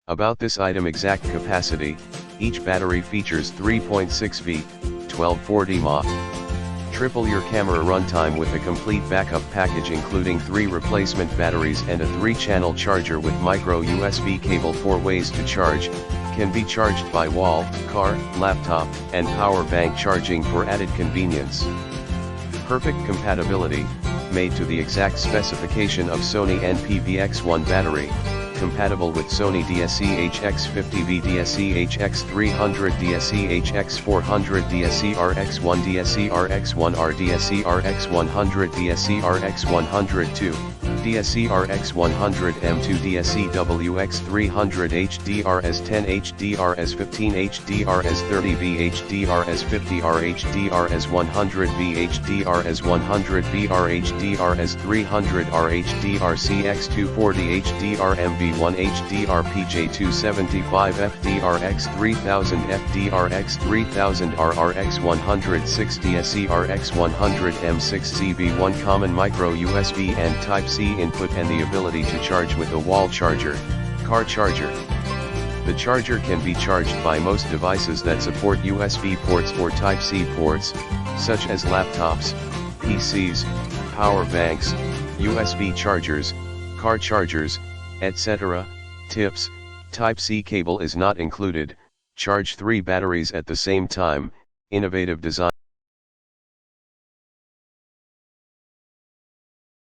About this item exact capacity, each battery features 3.6V, 1240 mAh. Triple your camera runtime with a complete backup package including 3 replacement batteries and a 3-channel charger with micro USB cable 4 ways to charge, can be charged by wall, car, laptop, and power bank charging for added convenience. Perfect compatibility, made to the exact specification of Sony NP-BX1 battery. Compatible with Sony DSC-HX50V, DSC-HX300, DSC-HX400, DSC-RX1, DSC-RX1R, DSC-RX100, DSC-RX102, DSC-RX100M2, DSC-WX300, HDRS10, HDRS15, HDRS30V, HDRS50R, HDRS100V, HDRS100VR, HDRS300R, HDRCX240, HDRMV1, HDRPJ275, FDRX3000, FDRX3000R, RX106, DSC-RX100M6ZB1 common micro USB and Type-C input and the ability to charge with a wall charger, car charger. The charger can be charged by most devices that support USB ports or Type-C ports, such as laptops, PCs, power banks, USB chargers, car chargers, etc. Tips: Type-C cable is not included. Charge 3 batteries at the same time. Innovative design.